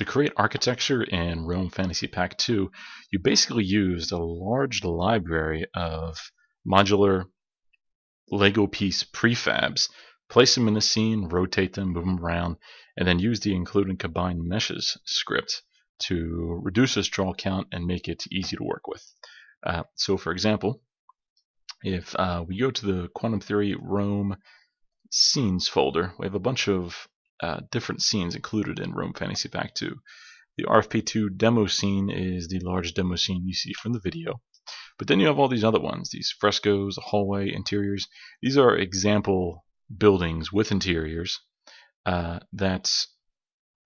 To create architecture in Rome Fantasy Pack 2, you basically used a large library of modular Lego piece prefabs, place them in a scene, rotate them, move them around, and then use the include and combine meshes script to reduce this draw count and make it easy to work with. So for example, if we go to the Quantum Theory Rome scenes folder, we have a bunch of different scenes included in Rome Fantasy Pack 2. The RFP2 demo scene is the large demo scene you see from the video. But then you have all these other ones, these frescoes, the hallway, interiors. These are example buildings with interiors that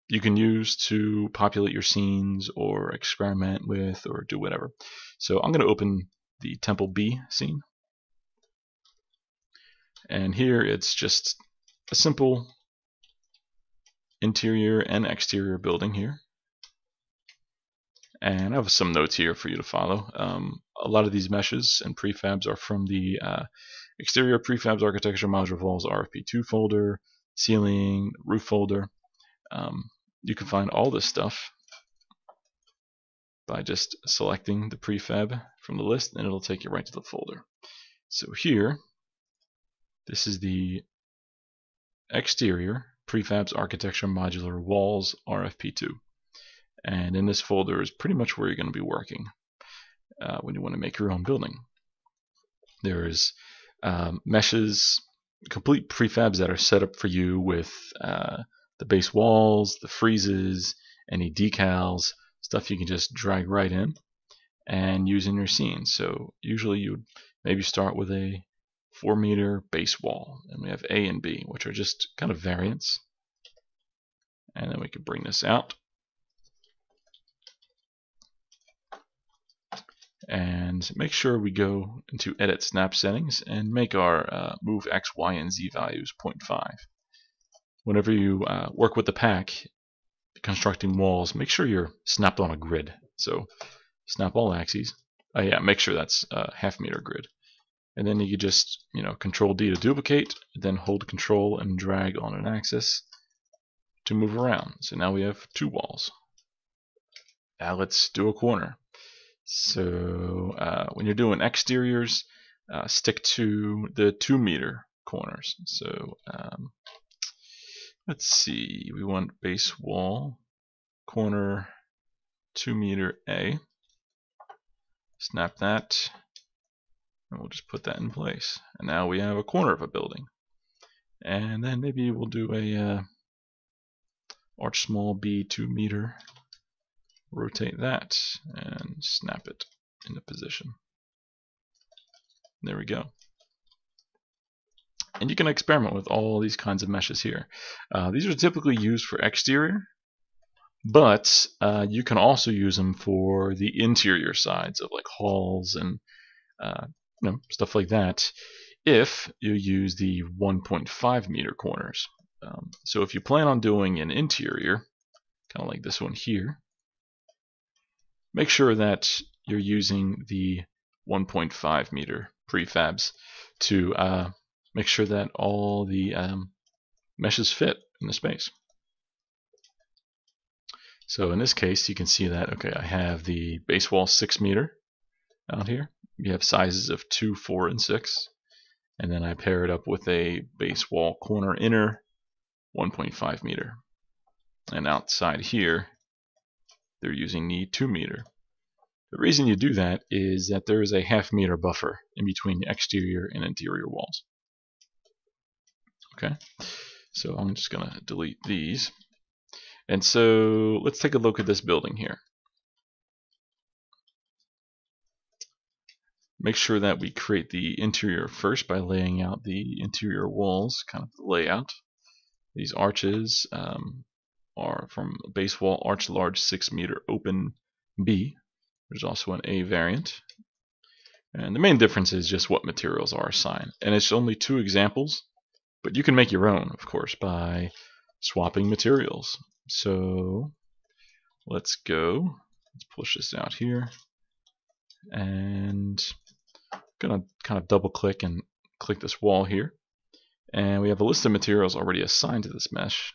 you can use to populate your scenes or experiment with or do whatever. So I'm going to open the Temple B scene. And here it's just a simple interior and exterior building here. And I have some notes here for you to follow. A lot of these meshes and prefabs are from the exterior prefabs architecture module walls RFP2 folder, ceiling, roof folder. You can find all this stuff by just selecting the prefab from the list, and it'll take you right to the folder. So here, this is the exterior prefabs architecture modular walls RFP2. And in this folder is pretty much where you're going to be working when you want to make your own building. There's meshes, complete prefabs that are set up for you with the base walls, the friezes, any decals, stuff you can just drag right in and use in your scene. So usually you would maybe start with a 4-meter base wall, and we have A and B, which are just kind of variants. And then we can bring this out. And make sure we go into Edit Snap Settings and make our move X, Y, and Z values 0.5. Whenever you work with the pack, constructing walls, make sure you're snapped on a grid. So snap all axes. Make sure that's a half-meter grid. And then you can just, Control D to duplicate, then hold Control and drag on an axis to move around. So now we have 2 walls. Now let's do a corner. So when you're doing exteriors, stick to the 2-meter corners. So let's see, we want base wall, corner 2-meter A. Snap that, and we'll just put that in place. And now we have a corner of a building. And then maybe we'll do a arch small B 2-meter. Rotate that and snap it into position. There we go. And you can experiment with all these kinds of meshes here. These are typically used for exterior, but you can also use them for the interior sides of like halls and stuff like that if you use the 1.5-meter corners. So if you plan on doing an interior, kind of like this one here, make sure that you're using the 1.5-meter prefabs to make sure that all the meshes fit in the space. So in this case, you can see that, okay, I have the base wall 6-meter out here. You have sizes of 2, 4, and 6. And then I pair it up with a base wall corner inner 1.5-meter. And outside here, they're using the 2-meter. The reason you do that is that there is a half-meter buffer in between the exterior and interior walls. Okay, so I'm just going to delete these. And so let's take a look at this building here. Make sure that we create the interior first by laying out the interior walls, kind of the layout. These arches are from base wall arch large 6-meter open B. There's also an A variant. And the main difference is just what materials are assigned. And it's only 2 examples, but you can make your own, of course, by swapping materials. So let's go. Let's push this out here. And I'm going to kind of double click and click this wall here. And we have a list of materials already assigned to this mesh.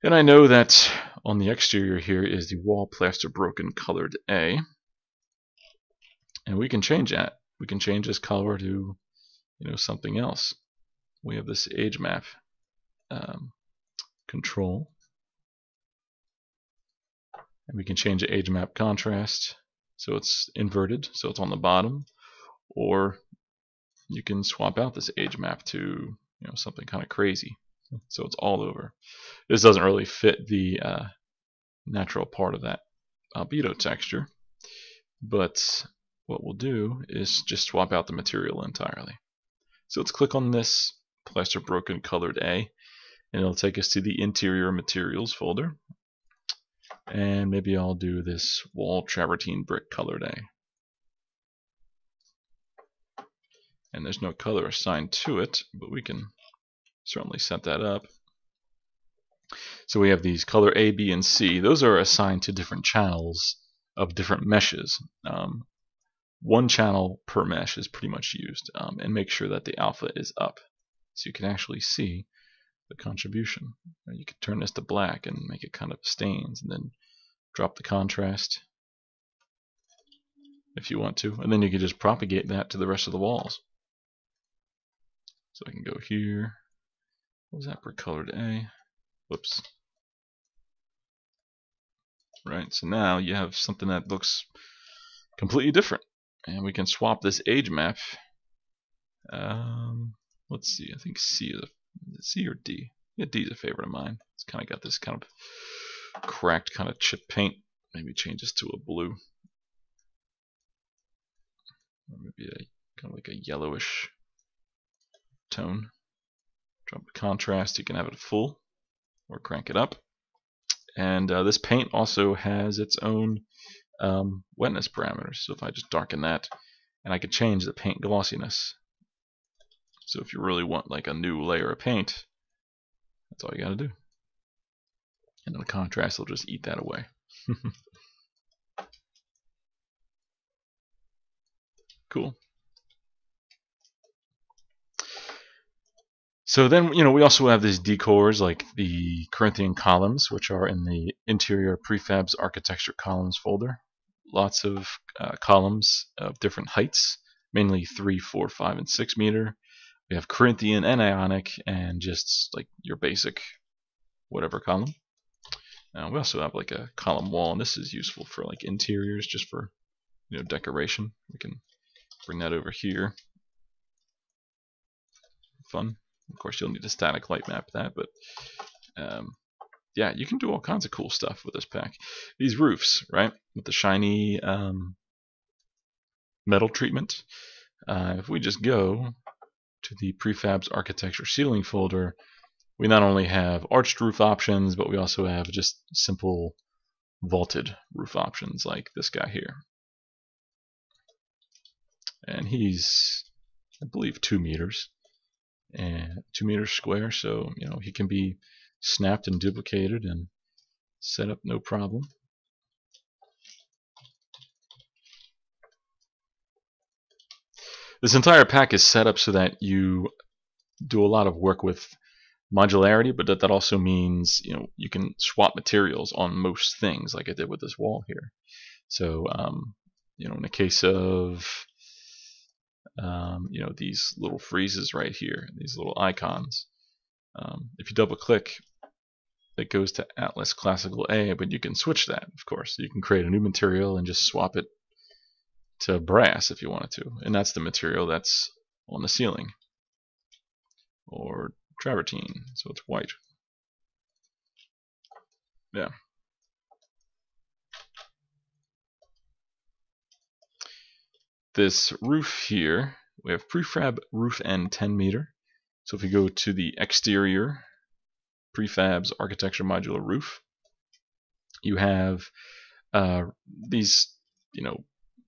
And I know that on the exterior here is the wall plaster broken colored A, and we can change that. We can change this color to something else. We have this age map control, and we can change the age map contrast so it's inverted, so it's on the bottom, or you can swap out this age map to something kind of crazy, so it's all over. This doesn't really fit the natural part of that albedo texture, but what we'll do is just swap out the material entirely. So let's click on this plaster broken colored A, and it'll take us to the interior materials folder, and maybe I'll do this wall travertine brick colored A. And there's no color assigned to it, but we can certainly set that up. So we have these color A, B, and C. Those are assigned to different channels of different meshes. One channel per mesh is pretty much used, and make sure that the alpha is up so you can actually see the contribution. You can turn this to black and make it kind of stains, and then drop the contrast if you want to, and then you can just propagate that to the rest of the walls. So I can go here. What was that for colored A? Whoops. Right, so now you have something that looks completely different, and we can swap this age map. Let's see, I think C is C or D. Yeah, D is a favorite of mine. It's kind of got this kind of cracked kind of chip paint. Maybe change this to a blue, or maybe a kind of like a yellowish tone. Drop the contrast. You can have it full or crank it up. And this paint also has its own wetness parameters. So if I just darken that, and I could change the paint glossiness. So if you really want like a new layer of paint, that's all you got to do. And the contrast will just eat that away. Cool. So then, we also have these decors like the Corinthian columns, which are in the interior prefabs architecture columns folder. Lots of columns of different heights, mainly 3, 4, 5, and 6 meter. We have Corinthian and Ionic, and just like your basic whatever column. We also have like a column wall, and this is useful for like interiors, just for decoration. We can bring that over here. Fun. Of course, you'll need a static light map that, but yeah, you can do all kinds of cool stuff with this pack. These roofs, right, with the shiny metal treatment. If we just go to the prefabs architecture ceiling folder, we not only have arched roof options, but we also have just simple vaulted roof options like this guy here. And he's, I believe, 2 meters. And 2 meters square, so he can be snapped and duplicated and set up no problem. This entire pack is set up so that you do a lot of work with modularity, but that also means you can swap materials on most things, like I did with this wall here. So in the case of these little freezes right here, these little icons. If you double click, it goes to Atlas Classical A, but you can switch that, of course. You can create a new material and just swap it to brass if you wanted to, and that's the material that's on the ceiling, or travertine, so it's white. Yeah. This roof here, we have prefab roof end 10 meter. So if you go to the exterior prefabs architecture modular roof, you have these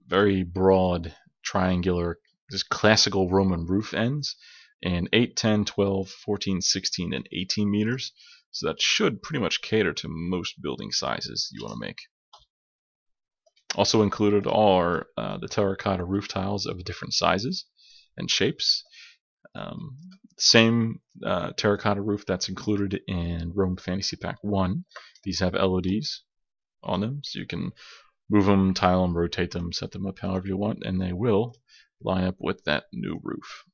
very broad triangular, just classical Roman roof ends in 8, 10, 12, 14, 16, and 18 meters. So that should pretty much cater to most building sizes you want to make. Also included are the terracotta roof tiles of different sizes and shapes. Um, Same terracotta roof that's included in Rome Fantasy Pack 1. These have LODs on them, so you can move them, tile them, rotate them, set them up however you want, and they will line up with that new roof.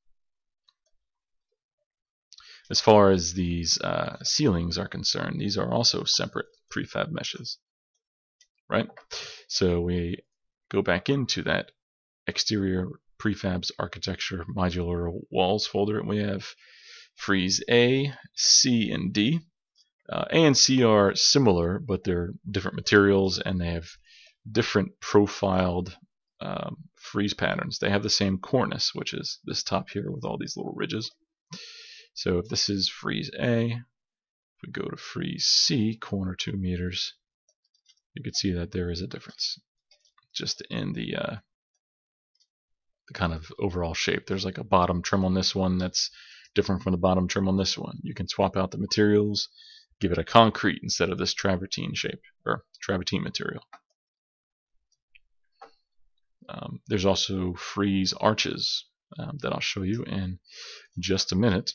As far as these ceilings are concerned, these are also separate prefab meshes, right? So we go back into that exterior prefabs architecture modular walls folder, and we have frieze A, C, and D. A and C are similar, but they're different materials and they have different profiled frieze patterns. They have the same cornice, which is this top here with all these little ridges. So if this is frieze A, if we go to frieze C, corner 2 meters, you can see that there is a difference just in the kind of overall shape. There's like a bottom trim on this one that's different from the bottom trim on this one. You can swap out the materials, give it a concrete instead of this travertine shape, or travertine material. There's also frieze arches that I'll show you in just a minute.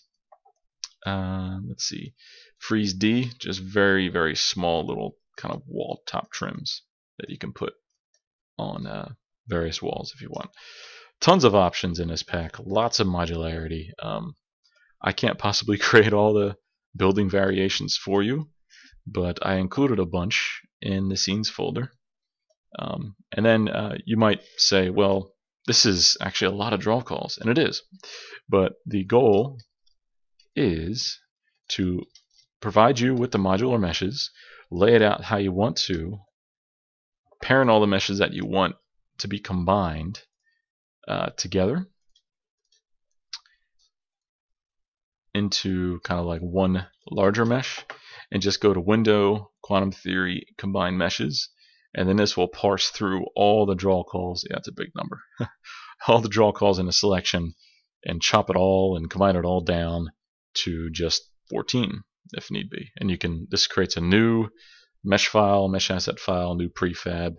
Let's see, frieze D, just very, very small little kind of wall top trims that you can put on various walls if you want. Tons of options in this pack, lots of modularity. I can't possibly create all the building variations for you, but I included a bunch in the scenes folder. And then you might say, well, this is actually a lot of draw calls, and it is. But the goal is to provide you with the modular meshes, lay it out how you want to, parent all the meshes that you want to be combined together into kind of like one larger mesh, and just go to Window, Quantum Theory, Combine Meshes, and then this will parse through all the draw calls. Yeah, it's a big number. All the draw calls in a selection, and chop it all and combine it all down to just 14 if need be. And you can, this creates a new mesh file, mesh asset file, new prefab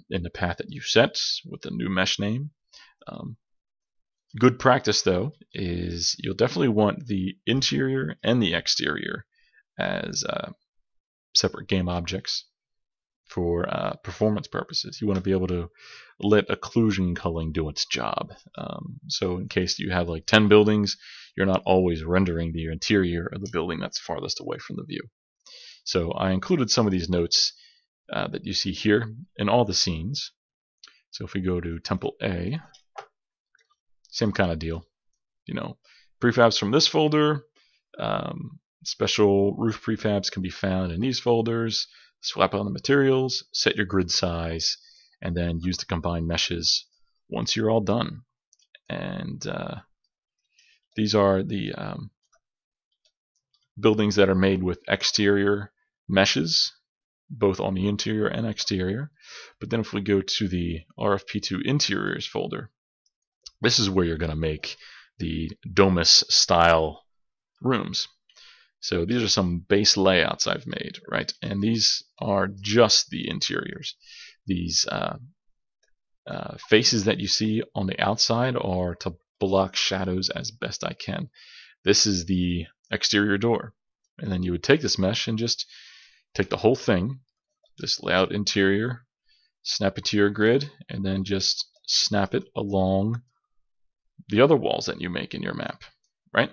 in the path that you set with the new mesh name. Good practice though is you'll definitely want the interior and the exterior as separate game objects for performance purposes. You want to be able to let occlusion culling do its job. So in case you have like 10 buildings, you're not always rendering the interior of the building that's farthest away from the view. So I included some of these notes that you see here in all the scenes. So if we go to Temple A, same kind of deal. You know, prefabs from this folder, special roof prefabs can be found in these folders. Swap on the materials, set your grid size, and then use the combined meshes once you're all done. And these are the buildings that are made with exterior meshes, both on the interior and exterior. But then if we go to the RFP2 interiors folder, this is where you're going to make the Domus style rooms. So these are some base layouts I've made, right? And these are just the interiors. These faces that you see on the outside are to block shadows as best I can. This is the exterior door. And then you would take this mesh and just take the whole thing, this layout interior, snap it to your grid, and then just snap it along the other walls that you make in your map, right?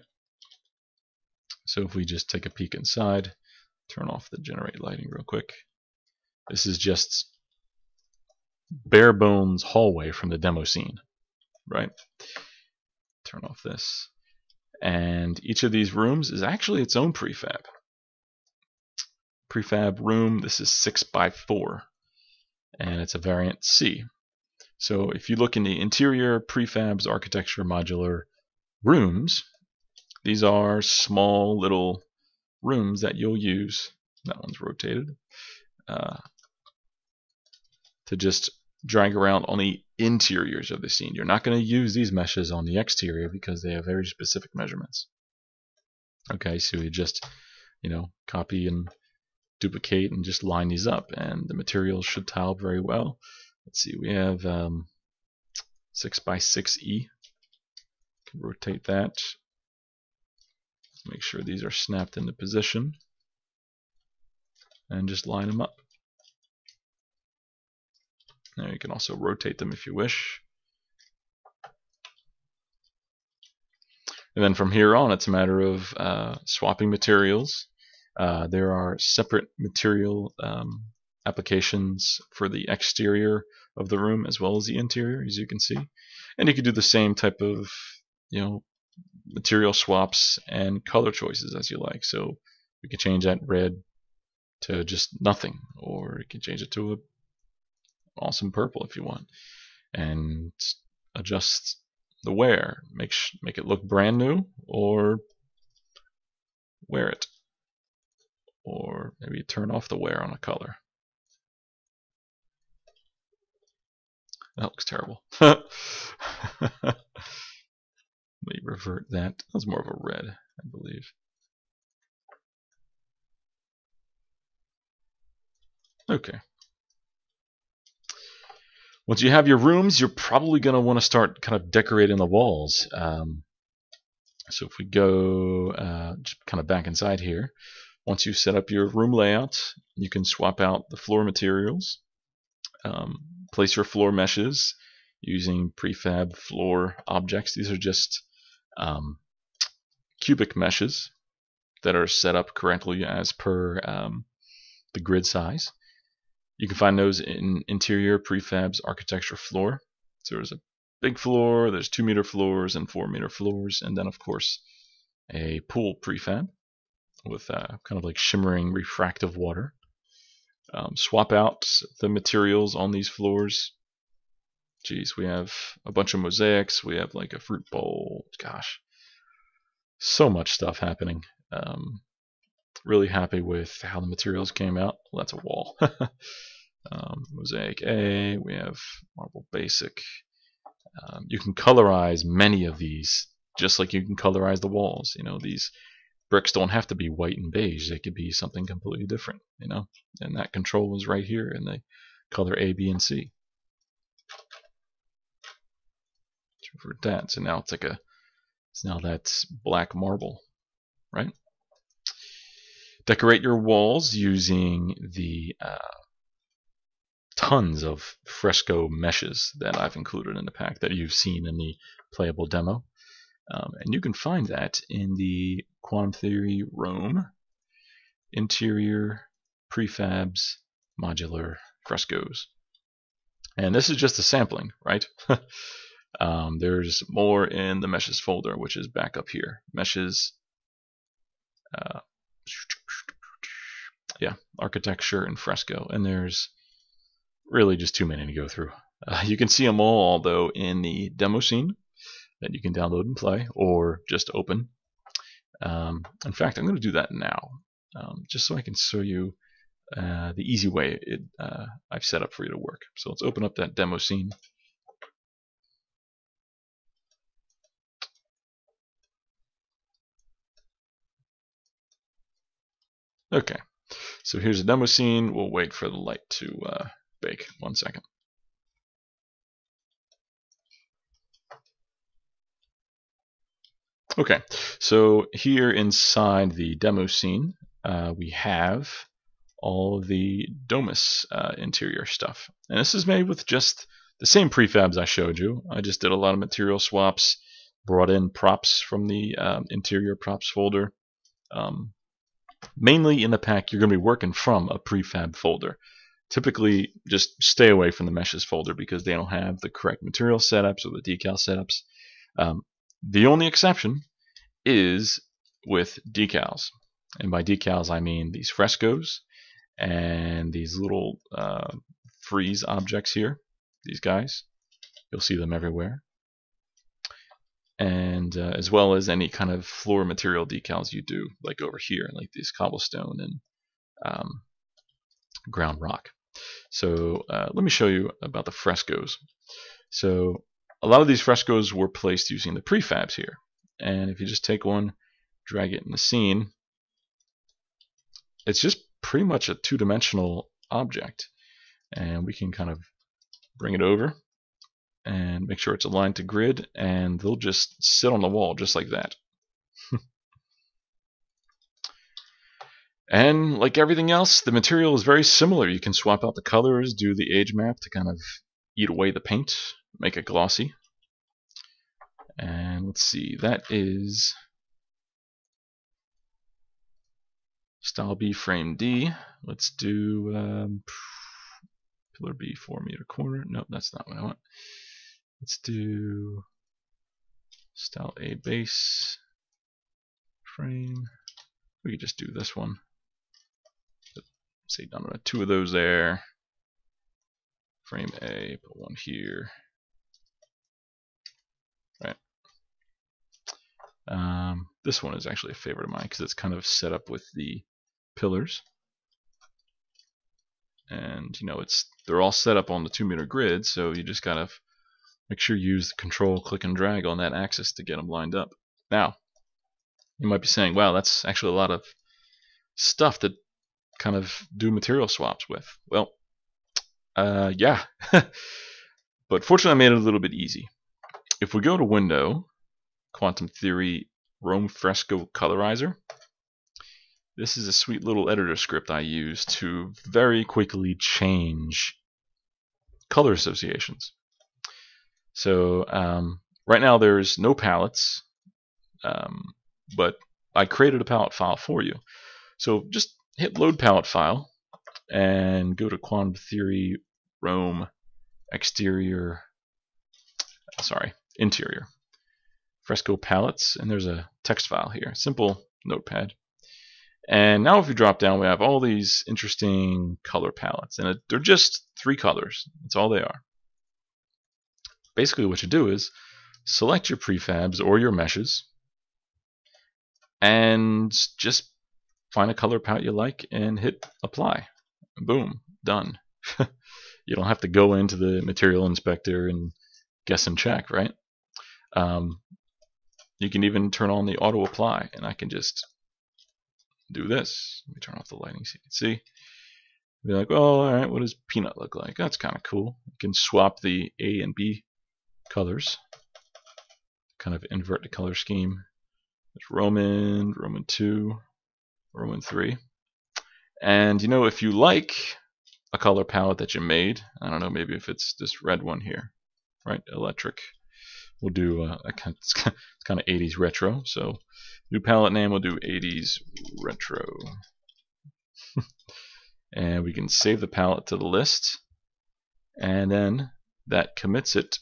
So if we just take a peek inside, turn off the generate lighting real quick. This is just bare bones hallway from the demo scene, right? Turn off this. And each of these rooms is actually its own prefab. Prefab room, this is 6x4, and it's a variant C. So if you look in the interior prefabs architecture modular rooms, these are small little rooms that you'll use, that one's rotated, to just drag around on the interiors of the scene. You're not going to use these meshes on the exterior because they have very specific measurements. Okay, so you just, copy and duplicate and just line these up, and the materials should tile very well. Let's see, we have 6x6E. rotate that. Make sure these are snapped into position, and just line them up. Now you can also rotate them if you wish. And then from here on, it's a matter of swapping materials. There are separate material applications for the exterior of the room as well as the interior, as you can see. And you can do the same type of, material swaps and color choices as you like. So we can change that red to just nothing, or you can change it to an awesome purple if you want, and adjust the wear, make it look brand new, or wear it, or maybe turn off the wear on a color. That looks terrible. Let me revert that. That was more of a red, I believe. Okay. Once you have your rooms, you're probably going to want to start kind of decorating the walls. So if we go just kind of back inside here, once you set up your room layout, you can swap out the floor materials, place your floor meshes using prefab floor objects. These are just cubic meshes that are set up correctly as per the grid size. You can find those in interior prefabs architecture floor. So there's a big floor, there's 2-meter floors and 4-meter floors, and then of course a pool prefab with kind of like shimmering refractive water. Swap out the materials on these floors. Geez, we have a bunch of mosaics, we have like a fruit bowl, gosh, so much stuff happening. Really happy with how the materials came out. Well, that's a wall. Mosaic A, we have marble basic. You can colorize many of these, just like you can colorize the walls. These bricks don't have to be white and beige. They could be something completely different, and that control is right here in the color A, B, and C. For that, so now now that's black marble, right? Decorate your walls using the tons of fresco meshes that I've included in the pack that you've seen in the playable demo. And you can find that in the Quantum Theory Rome Interior Prefabs Modular Frescoes. And this is just a sampling, right? There's more in the meshes folder, which is back up here. Meshes, architecture and fresco, and there's really just too many to go through. You can see them all, though, in the demo scene that you can download and play, or just open. In fact, I'm going to do that now, just so I can show you the easy way I've set up for you to work. So let's open up that demo scene. Okay, so here's a demo scene. We'll wait for the light to bake. 1 second. Okay, so here inside the demo scene, we have all of the domus interior stuff. And this is made with just the same prefabs I showed you. I just did a lot of material swaps, brought in props from the interior props folder. Mainly in the pack, you're going to be working from a prefab folder. Typically, just stay away from the meshes folder because they don't have the correct material setups or the decal setups. The only exception is with decals. And by decals, I mean these frescoes and these little frieze objects here. These guys. You'll see them everywhere. And as well as any kind of floor material decals you do, like over here, like these cobblestone and ground rock. So let me show you about the frescoes. So a lot of these frescoes were placed using the prefabs here. And if you just take one, drag it in the scene, it's just pretty much a two-dimensional object. And we can kind of bring it over and make sure it's aligned to grid, and they'll just sit on the wall just like that. And like everything else, the material is very similar. You can swap out the colors, do the age map to kind of eat away the paint, make it glossy. And let's see, that is style B, frame D. Let's do pillar B, 4-meter corner. Nope, that's not what I want. Let's do style A, base, frame. We could just do this one. Say, I don't know, 2 of those there. Frame A, put 1 here. Right. This one is actually a favorite of mine because it's kind of set up with the pillars. And you know, they're all set up on the 2-meter grid, so you just gotta make sure you use the control, click and drag on that axis to get them lined up. Now, you might be saying, wow, that's actually a lot of stuff to kind of do material swaps with. Well, yeah. But fortunately I made it a little bit easy. If we go to Window, Quantum Theory, Rome Fresco Colorizer, this is a sweet little editor script I use to very quickly change color associations. So right now there's no palettes, but I created a palette file for you. So just hit Load Palette File and go to Quantum Theory, Rome, Interior, Fresco Palettes, and there's a text file here, simple notepad. And now if you drop down, we have all these interesting color palettes, and they're just 3 colors. That's all they are. Basically what you do is select your prefabs or your meshes and just find a color palette you like and hit apply. Boom, done. You don't have to go into the material inspector and guess and check, right? You can even turn on the auto apply, and I can just do this. Let me turn off the lighting so you can see. Be like, oh, all right, what does peanut look like? That's kind of cool. You can swap the A and B colors, kind of invert the color scheme. There's Roman, Roman 2, Roman 3. And you know, if you like a color palette that you made, I don't know, maybe if it's this red one here, right? Electric. We'll do it's kind of 80s retro. So new palette name, we'll do 80s retro. And we can save the palette to the list, and then that commits it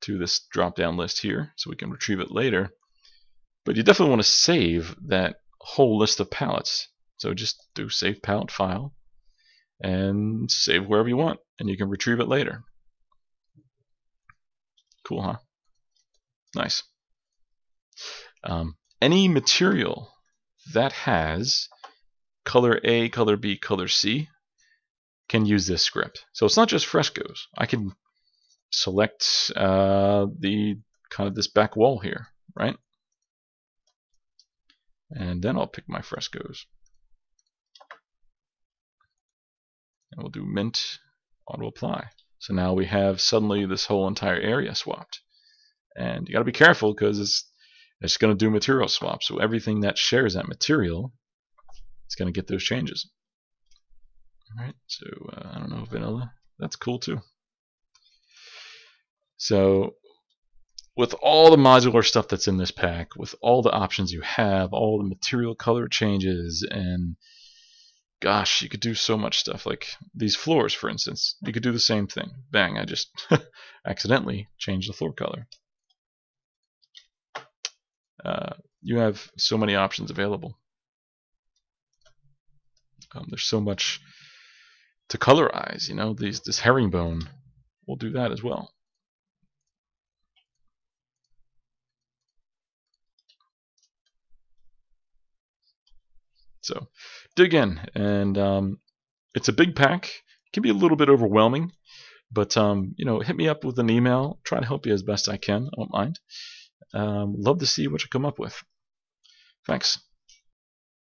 to this drop down list here, so we can retrieve it later. But you definitely want to save that whole list of palettes. So just do save palette file and save wherever you want, and you can retrieve it later. Cool, huh? Nice. Any material that has color A, color B, color C can use this script. So it's not just frescoes. I can select the kind of this back wall here, right? And then I'll pick my frescoes. And we'll do mint, auto apply. So now we have suddenly this whole entire area swapped. And you got to be careful because it's going to do material swap. So everything that shares that material is going to get those changes. All right. So I don't know, vanilla. That's cool too. So with all the modular stuff that's in this pack, with all the options you have, all the material color changes, and gosh, you could do so much stuff. Like these floors, for instance, you could do the same thing. Bang, I just accidentally changed the floor color. You have so many options available. There's so much to colorize, you know, this herringbone, we'll do that as well. So dig in, and it's a big pack. It can be a little bit overwhelming, but you know, hit me up with an email. Try to help you as best I can. I don't mind. Love to see what you come up with. Thanks.